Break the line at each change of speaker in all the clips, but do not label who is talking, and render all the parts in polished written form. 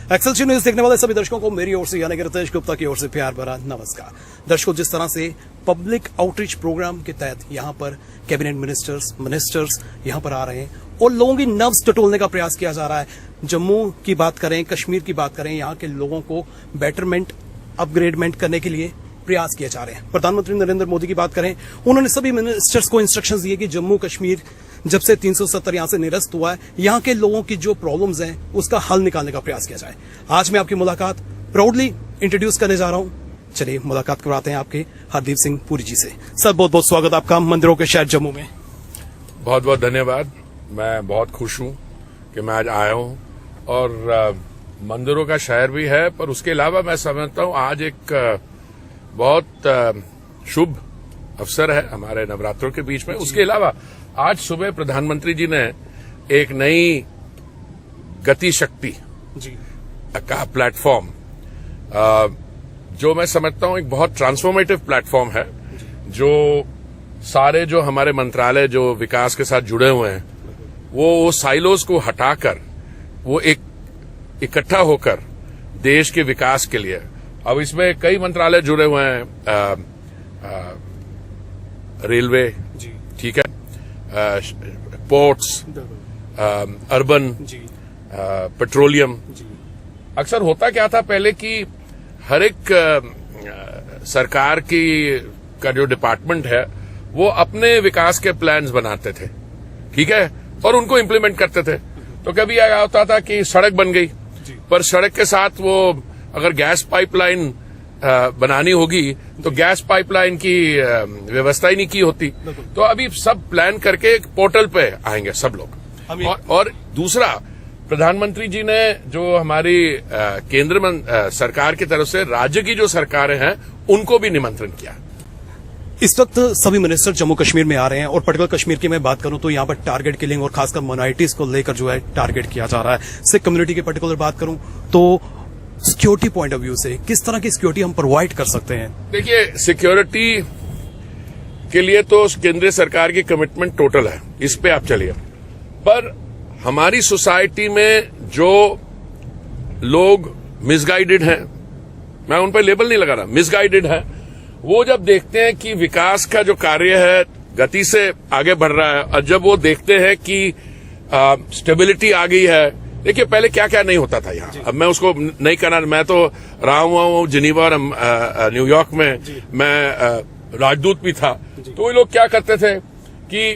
एक्सएलसी news देखने वाले सभी दर्शकों को मेरी ओर से यानी कि रितेश गुप्ता की ओर से प्यार भरा नमस्कार। दर्शकों, जिस तरह से पब्लिक आउटरीच प्रोग्राम के तहत यहाँ पर कैबिनेट मिनिस्टर्स यहाँ पर आ रहे हैं और लोगों की नब्ज टटोलने का प्रयास किया जा रहा है। जम्मू की बात करें, कश्मीर की बात करें, यहाँ के लोगों को बेटरमेंट अपग्रेडमेंट करने के लिए प्रयास किए जा रहे हैं। प्रधानमंत्री नरेंद्र मोदी की बात करें, उन्होंने सभी मिनिस्टर्स को इंस्ट्रक्शंस दिए कि जम्मू कश्मीर जब से 370 यहां से निरस्त हुआ है, यहां के लोगों की जो प्रॉब्लम्स हैं उसका हल निकालने का प्रयास किया जाए। आज मैं आपकी मुलाकात प्राउडली इंट्रोड्यूस करने जा रहा हूं। चलिए मुलाकात करवाते हैं आपके हरदीप सिंह पुरी जी से। सर, बहुत बहुत स्वागत आपका मंदिरों के शहर जम्मू में।
बहुत बहुत धन्यवाद। मैं बहुत खुश हूं कि मैं आज आया हूं और मंदिरों का शहर भी है, पर उसके अलावा मैं समझता हूं आज एक बहुत शुभ अवसर है हमारे नवरात्रों के बीच में। उसके अलावा आज सुबह प्रधानमंत्री जी ने एक नई गति शक्ति का प्लेटफॉर्म, जो मैं समझता हूं एक बहुत ट्रांसफॉर्मेटिव प्लेटफॉर्म है, जो सारे जो हमारे मंत्रालय जो विकास के साथ जुड़े हुए हैं वो साइलोज को हटाकर वो एक इकट्ठा होकर देश के विकास के लिए, अब इसमें कई मंत्रालय जुड़े हुए हैं, रेलवे, ठीक है, पोर्ट्स, अर्बन, पेट्रोलियम। अक्सर होता क्या था पहले कि हर एक सरकार का जो डिपार्टमेंट है वो अपने विकास के प्लान्स बनाते थे, ठीक है, और उनको इम्प्लीमेंट करते थे। तो कभी क्या होता था कि सड़क बन गई, पर सड़क के साथ वो अगर गैस पाइपलाइन बनानी होगी तो गैस पाइपलाइन की व्यवस्था ही नहीं की होती। तो अभी सब प्लान करके एक पोर्टल पे आएंगे सब लोग। और दूसरा, प्रधानमंत्री जी ने जो हमारी केंद्र सरकार की तरफ से राज्य की जो सरकारें हैं उनको भी निमंत्रण किया।
इस वक्त सभी मिनिस्टर जम्मू कश्मीर में आ रहे हैं और पर्टिकुलर कश्मीर की मैं बात करूं तो यहाँ पर टारगेट किलिंग और खासकर माइनॉरिटीज को लेकर जो है टारगेट किया जा रहा है। सिख कम्युनिटी की पर्टिकुलर बात करूं तो सिक्योरिटी पॉइंट ऑफ व्यू से किस तरह की सिक्योरिटी हम प्रोवाइड कर सकते हैं? देखिए,
सिक्योरिटी के लिए तो केंद्रीय सरकार की कमिटमेंट टोटल है, इस पे आप चलिए। पर हमारी सोसाइटी में जो लोग मिसगाइडेड हैं, मैं उन पर लेबल नहीं लगा रहा, मिसगाइडेड है, वो जब देखते हैं कि विकास का जो कार्य है गति से आगे बढ़ रहा है और जब वो देखते हैं कि स्टेबिलिटी आ गई है। देखिए, पहले क्या क्या नहीं होता था यहाँ, अब मैं उसको नहीं करना, मैं तो रहा हुआ हूँ जिनीवा और न्यूयॉर्क में, मैं राजदूत भी था। तो वो लोग क्या करते थे कि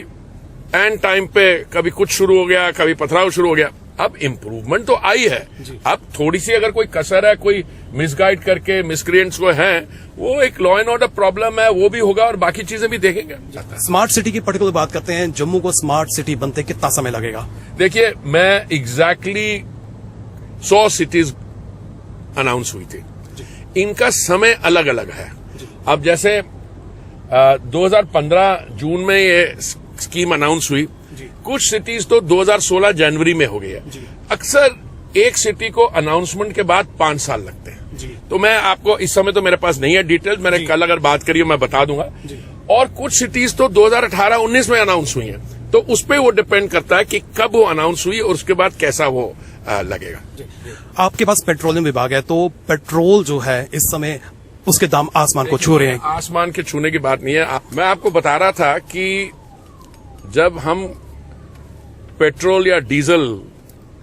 एंड टाइम पे कभी कुछ शुरू हो गया, कभी पथराव शुरू हो गया। अब इम्प्रूवमेंट तो आई है, अब थोड़ी सी अगर कोई कसर है, कोई मिसगाइड करके मिसक्रिएंट्स को हैं, वो एक लॉ एंड ऑर्डर प्रॉब्लम है, वो भी होगा और बाकी चीजें भी देखेंगे।
स्मार्ट सिटी की पर्टिकुलर बात करते हैं, जम्मू को स्मार्ट सिटी बनते कितना समय लगेगा?
देखिए, मैं एग्जैक्टली 100 सिटीज अनाउंस हुई थी, इनका समय अलग अलग है। अब जैसे 2015 जून में ये स्कीम अनाउंस हुई, कुछ सिटीज तो 2016 जनवरी में हो गई है। अक्सर एक सिटी को अनाउंसमेंट के बाद 5 साल लगते हैं। तो मैं आपको इस समय तो मेरे पास नहीं है डिटेल, मैंने कल अगर बात करी मैं बता दूंगा। और कुछ सिटीज तो 2018-19 में अनाउंस हुई हैं, तो उस पर वो डिपेंड करता है कि कब वो अनाउंस हुई और उसके बाद कैसा वो लगेगा।
आपके पास पेट्रोलियम विभाग है, तो पेट्रोल जो है इस समय उसके दाम आसमान को छू रहे हैं।
आसमान के छूने की बात नहीं है। मैं आपको बता रहा था कि जब हम पेट्रोल या डीजल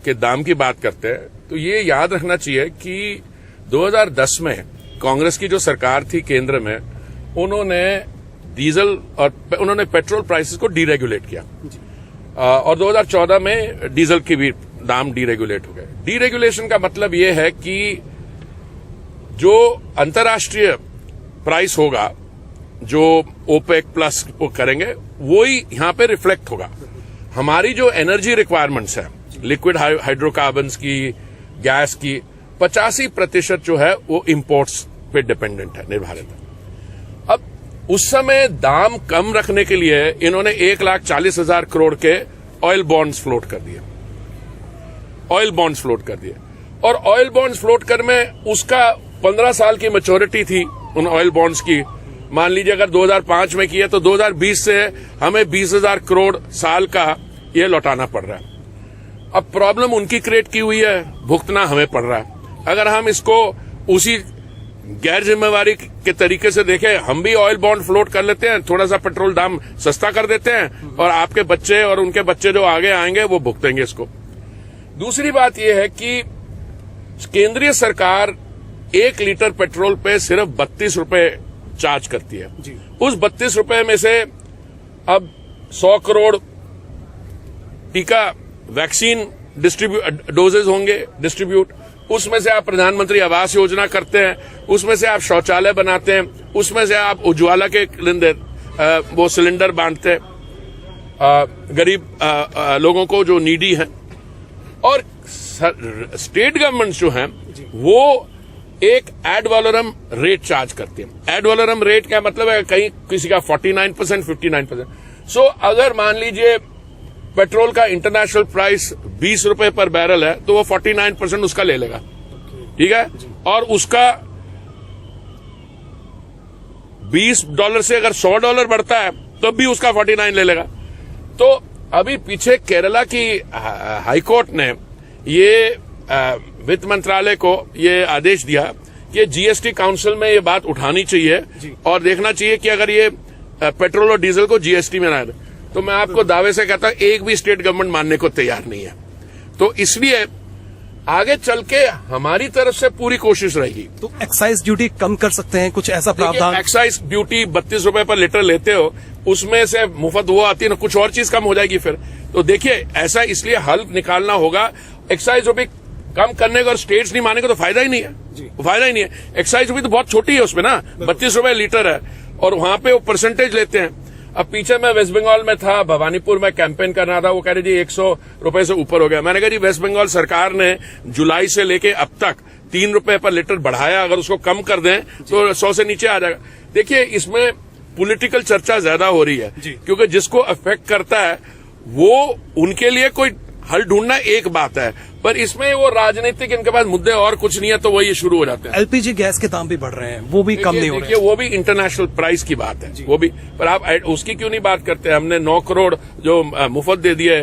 के दाम की बात करते हैं तो ये याद रखना चाहिए कि 2010 में कांग्रेस की जो सरकार थी केंद्र में, उन्होंने डीजल और उन्होंने पेट्रोल प्राइसेस को डीरेगुलेट किया और 2014 में डीजल के भी दाम डीरेगुलेट हो गए। डीरेगुलेशन का मतलब ये है कि जो अंतर्राष्ट्रीय प्राइस होगा, जो ओपेक प्लस वो करेंगे, वो ही यहां पे रिफ्लेक्ट होगा। हमारी जो एनर्जी रिक्वायरमेंट्स है, लिक्विड हाइड्रोकार्बन्स की, गैस की, 85% जो है वो इंपोर्ट्स पे डिपेंडेंट है, निर्भरित है। अब उस समय दाम कम रखने के लिए इन्होंने 1,40,000 करोड़ के ऑयल बॉन्ड्स फ्लोट कर दिए, और ऑयल बॉन्ड्स फ्लोट कर में उसका 15 साल की मैच्योरिटी थी उन ऑयल बॉन्ड्स की। मान लीजिए अगर 2005 में किया तो 2020 से हमें 20,000 करोड़ साल का ये लौटाना पड़ रहा है। अब प्रॉब्लम उनकी क्रिएट की हुई है, भुगतना हमें पड़ रहा है। अगर हम इसको उसी गैर जिम्मेवारी के तरीके से देखें, हम भी ऑयल बॉन्ड फ्लोट कर लेते हैं, थोड़ा सा पेट्रोल दाम सस्ता कर देते हैं और आपके बच्चे और उनके बच्चे जो आगे आएंगे वो भुगतेंगे इसको। दूसरी बात यह है कि केंद्रीय सरकार 1 लीटर पेट्रोल पे सिर्फ 32 रुपए चार्ज करती है। उस 32 रुपए में से अब 100 करोड़ टीका वैक्सीन डोजेज होंगे डिस्ट्रीब्यूट, उसमें से आप प्रधानमंत्री आवास योजना करते हैं, उसमें से आप शौचालय बनाते हैं, उसमें से आप उज्ज्वला के वो सिलेंडर बांटते हैं गरीब लोगों को जो नीडी हैं। और स्टेट गवर्नमेंट जो हैं वो एक एड वैलोरम रेट चार्ज करती है। एड वैलोरम रेट क्या मतलब है, कहीं किसी का 49%, 59%। सो अगर मान लीजिए पेट्रोल का इंटरनेशनल प्राइस 20 रुपए पर बैरल है तो वो 49% उसका ले लेगा, ठीक है। और उसका $20 से अगर $100 बढ़ता है तब भी उसका 49 ले लेगा। तो अभी पीछे केरला की हाईकोर्ट ने ये वित्त मंत्रालय को ये आदेश दिया कि जीएसटी काउंसिल में ये बात उठानी चाहिए और देखना चाहिए कि अगर ये पेट्रोल और डीजल को जीएसटी में ना, तो मैं आपको दावे से कहता हूं एक भी स्टेट गवर्नमेंट मानने को तैयार नहीं है। तो इसलिए आगे चल के हमारी तरफ से पूरी कोशिश रहेगी।
तो एक्साइज ड्यूटी कम कर सकते हैं, कुछ ऐसा प्रावधान?
एक्साइज ड्यूटी 32 रुपए पर लीटर लेते हो, उसमें से मुफ्त वो आती है ना, कुछ और चीज कम हो जाएगी फिर। तो देखिए ऐसा इसलिए हल निकालना होगा। एक्साइज ड्यूटी कम करने का और स्टेट्स नहीं मानेगा तो फायदा ही नहीं है, फायदा ही नहीं है। एक्साइज ड्यूटी तो बहुत छोटी है उसमें ना, 32 रुपए लीटर है और वहां पे वो परसेंटेज लेते हैं। अब पीछे मैं वेस्ट बंगाल में था, भवानीपुर में कैंपेन कर रहा था, वो कह रहे जी 100 रुपए से ऊपर हो गया। मैंने कहा जी वेस्ट बंगाल सरकार ने जुलाई से लेके अब तक 3 रुपए पर लीटर बढ़ाया, अगर उसको कम कर दें तो 100 से नीचे आ जाएगा। देखिए इसमें पॉलिटिकल चर्चा ज्यादा हो रही है क्योंकि जिसको अफेक्ट करता है वो उनके लिए कोई हल ढूंढना एक बात है, पर इसमें वो राजनीतिक इनके पास मुद्दे और कुछ नहीं है तो वही शुरू हो जाते हैं।
एलपीजी गैस के दाम भी बढ़ रहे हैं, वो भी कम नहीं हो रहे हैं।
वो भी इंटरनेशनल प्राइस की बात है वो भी, पर आप उसकी क्यों नहीं बात करते? हमने 9 करोड़ जो मुफ्त दे दिए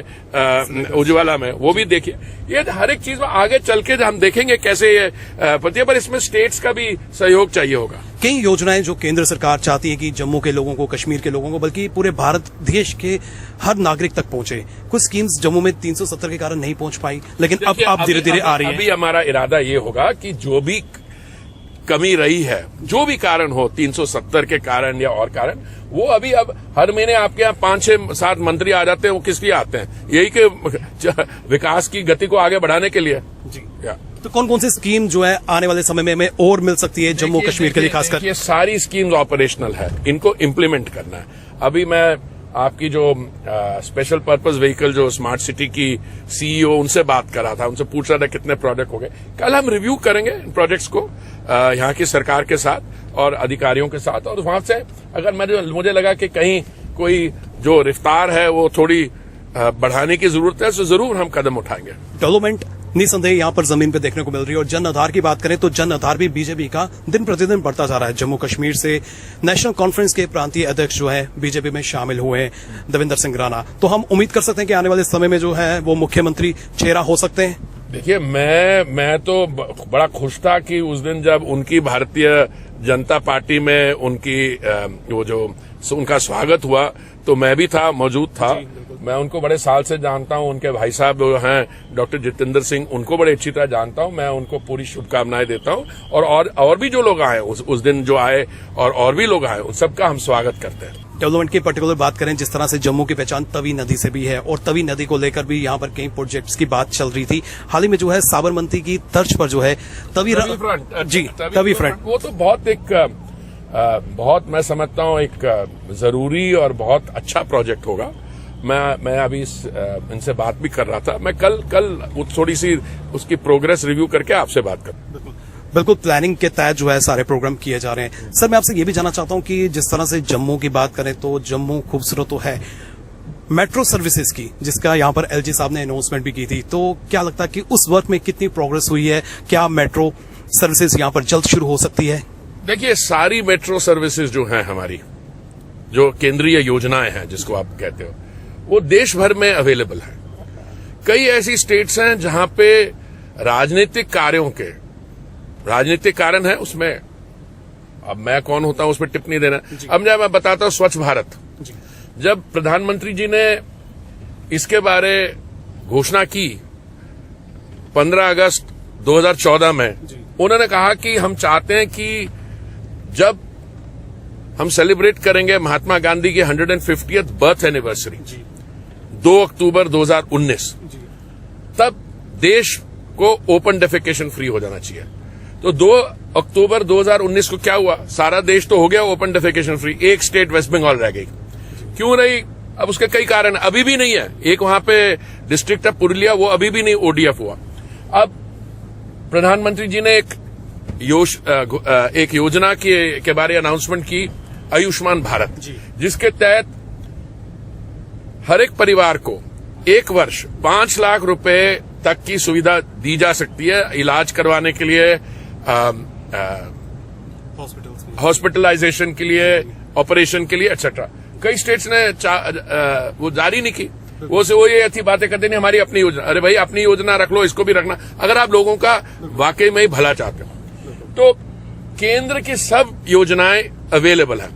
उज्ज्वला में, वो भी देखिए। ये हर एक चीज में आगे चल के हम देखेंगे कैसे ये पड़ती है, पर इसमें स्टेट्स का भी सहयोग चाहिए होगा।
कई योजनाएं जो केंद्र सरकार चाहती है कि जम्मू के लोगों को, कश्मीर के लोगों को, बल्कि पूरे भारत देश के हर नागरिक तक पहुंचे। कुछ स्कीम्स जम्मू में 370 के कारण नहीं पहुंच पाई, लेकिन अब धीरे धीरे आ रही है।
अभी हमारा इरादा ये होगा कि जो भी कमी रही है, जो भी कारण हो, 370 के कारण या और कारण, वो अभी अब हर महीने आपके यहाँ 5, 6, 7 मंत्री आ जाते हैं। वो किस लिए आते हैं? यही कि विकास की गति को आगे बढ़ाने के लिए
जी। तो कौन कौन सी स्कीम जो है आने वाले समय में हमें और मिल सकती है जम्मू कश्मीर के लिए खासकर?
ये सारी स्कीम्स ऑपरेशनल है, इनको इम्प्लीमेंट करना है। अभी मैं आपकी जो स्पेशल पर्पस व्हीकल जो स्मार्ट सिटी की सीईओ, उनसे बात कर रहा था, उनसे पूछ रहा था कितने प्रोजेक्ट हो गए। कल हम रिव्यू करेंगे इन प्रोजेक्ट्स को यहाँ की सरकार के साथ और अधिकारियों के साथ, और वहां से अगर मुझे लगा कि कहीं कोई जो रफ्तार है वो थोड़ी बढ़ाने की जरूरत है तो जरूर हम कदम उठाएंगे।
डेवलपमेंट निसंदेह यहाँ पर जमीन पे देखने को मिल रही है। और जन आधार की बात करें तो जन आधार भी बीजेपी का दिन प्रतिदिन बढ़ता जा रहा है। जम्मू कश्मीर से नेशनल कॉन्फ्रेंस के प्रांतीय अध्यक्ष जो है बीजेपी में शामिल हुए हैं, देवेंद्र सिंह राणा। तो हम उम्मीद कर सकते हैं कि आने वाले समय में जो है वो मुख्यमंत्री चेहरा हो सकते हैं।
देखिए मैं तो बड़ा खुश था कि उस दिन जब उनकी भारतीय जनता पार्टी में उनकी वो जो उनका स्वागत हुआ तो मैं भी था, मौजूद था। मैं उनको बड़े साल से जानता हूं। उनके भाई साहब जो हैं डॉक्टर जितेंद्र सिंह, उनको बड़े अच्छी तरह जानता हूं। मैं उनको पूरी शुभकामनाएं देता हूं। और भी जो लोग आए उस दिन जो आए और भी लोग आए, उन सबका हम स्वागत करते हैं।
डेवलपमेंट की पर्टिकुलर बात करें, जिस तरह से जम्मू की पहचान तवी नदी से भी है और तवी नदी को लेकर भी यहाँ पर कई प्रोजेक्ट्स की बात चल रही थी। हाल ही में जो है साबरमती की तर्ज पर जो है तवी फ्रंट,
वो तो बहुत मैं समझता हूँ एक जरूरी और बहुत अच्छा प्रोजेक्ट होगा। मैं अभी इनसे बात भी कर रहा था। मैं कल थोड़ी सी उसकी प्रोग्रेस रिव्यू करके आपसे बात करूँ।
बिल्कुल प्लानिंग के तहत जो है सारे प्रोग्राम किए जा रहे हैं। सर, मैं आपसे ये भी जानना चाहता हूँ कि जिस तरह से जम्मू की बात करें तो जम्मू खूबसूरत तो है, मेट्रो सर्विसेज की जिसका यहाँ पर एलजी साहब ने अनाउंसमेंट भी की थी, तो क्या लगता है कि उस वर्क में कितनी प्रोग्रेस हुई है? क्या मेट्रो सर्विसेज यहाँ पर जल्द शुरू हो सकती है?
देखिए, सारी मेट्रो सर्विसेज जो हैं हमारी, जो केंद्रीय योजनाएं हैं जिसको आप कहते हो, वो देश भर में अवेलेबल है। कई ऐसी स्टेट्स हैं जहां पे राजनीतिक कार्यों के राजनीतिक कारण है उसमें, अब मैं कौन होता हूं उस पर टिप्पणी देना। अब जब मैं बताता हूं स्वच्छ भारत, जब प्रधानमंत्री जी ने इसके बारे घोषणा की 15 अगस्त 2014 में, उन्होंने कहा कि हम चाहते हैं कि जब हम सेलिब्रेट करेंगे महात्मा गांधी की 150th बर्थ एनिवर्सरी 2 अक्टूबर 2019, तब देश को ओपन डेफिकेशन फ्री हो जाना चाहिए। तो 2 अक्टूबर 2019 को क्या हुआ, सारा देश तो हो गया ओपन डेफिकेशन फ्री, एक स्टेट वेस्ट बंगाल रह गई। क्यों रही? अब उसके कई कारण, अभी भी नहीं है। एक वहां पे डिस्ट्रिक्ट ऑफ पुरुलिया, वो अभी भी नहीं ओडीएफ हुआ। अब प्रधानमंत्री जी ने एक योजना के बारे अनाउंसमेंट की, आयुष्मान भारत, जिसके तहत हर एक परिवार को 1 वर्ष 5 लाख रुपए तक की सुविधा दी जा सकती है इलाज करवाने के लिए, हॉस्पिटलाइजेशन के लिए, ऑपरेशन के लिए, एक्सेट्रा। कई स्टेट्स ने वो जारी नहीं की। वो ये अच्छी बातें करते नहीं, हमारी अपनी योजना। अरे भाई, अपनी योजना रख लो, इसको भी रखना, अगर आप लोगों का वाकई में ही भला चाहते हो। तो केंद्र की सब योजनाएं अवेलेबल है।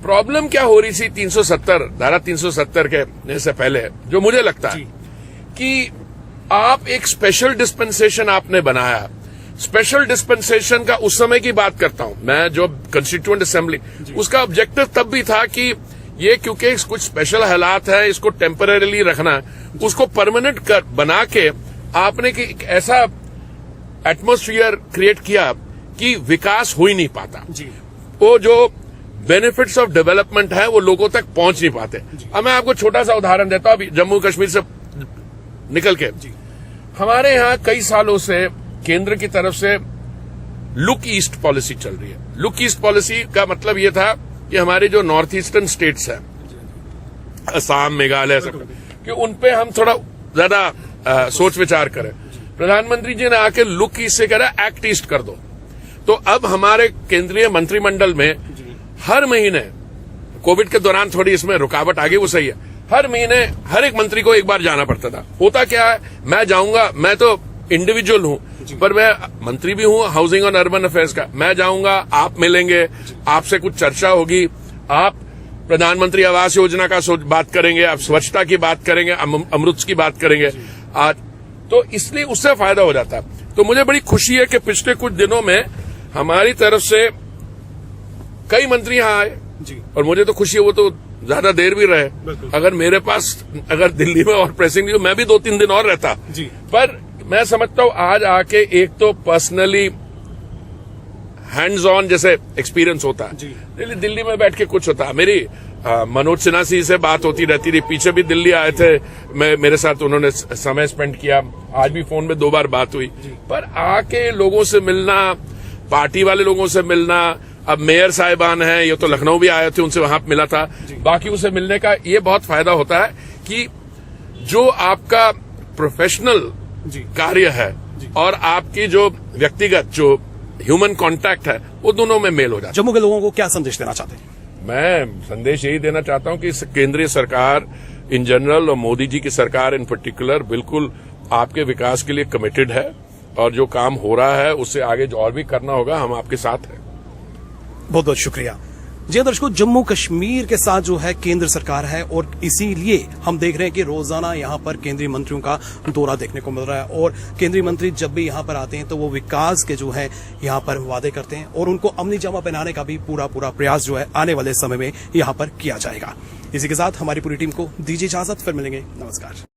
प्रॉब्लम क्या हो रही थी 370 धारा 370 के से पहले, जो मुझे लगता है कि आप एक स्पेशल डिस्पेंसेशन आपने बनाया। स्पेशल डिस्पेंसेशन का उस समय की बात करता हूं मैं, जो कंस्टिट्यूएंट असेंबली, उसका ऑब्जेक्टिव तब भी था कि ये क्योंकि कुछ स्पेशल हालात है, इसको टेम्पररीली रखना, उसको परमानेंट बना के आपने कि एक ऐसा एटमॉस्फेयर क्रिएट किया कि विकास हो ही नहीं पाता। वो जो बेनिफिट्स ऑफ डेवलपमेंट है वो लोगों तक पहुंच नहीं पाते। अब मैं आपको छोटा सा उदाहरण देता हूं, जम्मू कश्मीर से निकल के, हमारे यहां कई सालों से केंद्र की तरफ से लुक ईस्ट पॉलिसी चल रही है। लुक ईस्ट पॉलिसी का मतलब ये था कि हमारे जो नॉर्थ ईस्टर्न स्टेट्स हैं, असम, मेघालय, सब, कि उन पे हम थोड़ा ज्यादा सोच विचार करें। प्रधानमंत्री जी ने आके लुक ईस्ट से कह रहा है एक्ट ईस्ट कर दो। तो अब हमारे केंद्रीय मंत्रिमंडल में हर महीने, कोविड के दौरान थोड़ी इसमें रुकावट आ गई, वो सही है, हर महीने हर एक मंत्री को एक बार जाना पड़ता था। होता क्या है, मैं जाऊंगा, मैं तो इंडिविजुअल हूं, पर मैं मंत्री भी हूं हाउसिंग और अर्बन अफेयर्स का। मैं जाऊंगा, आप मिलेंगे, आपसे कुछ चर्चा होगी, आप प्रधानमंत्री आवास योजना का बात करेंगे, आप स्वच्छता की बात करेंगे, अमृत की बात करेंगे आज, तो इसलिए उससे फायदा हो जाता है। तो मुझे बड़ी खुशी है कि पिछले कुछ दिनों में हमारी तरफ से कई मंत्री यहां आए, और मुझे तो खुशी है, वो तो ज्यादा देर भी रहे। अगर मेरे पास अगर दिल्ली में और प्रेसिंग, मैं भी 2-3 दिन और रहता। पर मैं समझता हूं आज आके एक तो पर्सनली हैंड्स ऑन जैसे एक्सपीरियंस होता है। दिल्ली में बैठ के कुछ होता है। मेरी मनोज सिन्हा जी से बात होती रहती थी, पीछे भी दिल्ली आए थे, मेरे साथ उन्होंने समय स्पेंड किया, आज भी फोन में 2 बार बात हुई। पर आके लोगों से मिलना, पार्टी वाले लोगों से मिलना, अब मेयर साहिबान हैं, ये तो लखनऊ भी आए थे, उनसे वहां मिला था, बाकी उनसे मिलने का ये बहुत फायदा होता है कि जो आपका प्रोफेशनल कार्य है और आपकी जो व्यक्तिगत जो ह्यूमन कांटेक्ट है, वो दोनों में मेल हो जाता है।
जम्मू के लोगों को क्या संदेश देना चाहते हैं?
मैं संदेश यही देना चाहता हूं कि केंद्रीय सरकार इन जनरल और मोदी जी की सरकार इन पर्टिकुलर बिल्कुल आपके विकास के लिए कमिटेड है, और जो काम हो रहा है उससे आगे जो और भी करना होगा, हम आपके साथ हैं।
बहुत बहुत शुक्रिया। जी दर्शकों, जम्मू कश्मीर के साथ जो है केंद्र सरकार है, और इसीलिए हम देख रहे हैं कि रोजाना यहां पर केंद्रीय मंत्रियों का दौरा देखने को मिल रहा है, और केंद्रीय मंत्री जब भी यहां पर आते हैं तो वो विकास के जो है यहां पर वादे करते हैं, और उनको अमली जामा पहनाने का भी पूरा प्रयास जो है आने वाले समय में यहां पर किया जाएगा। इसी के साथ हमारी पूरी टीम को दीजिए इजाजत, फिर मिलेंगे, नमस्कार।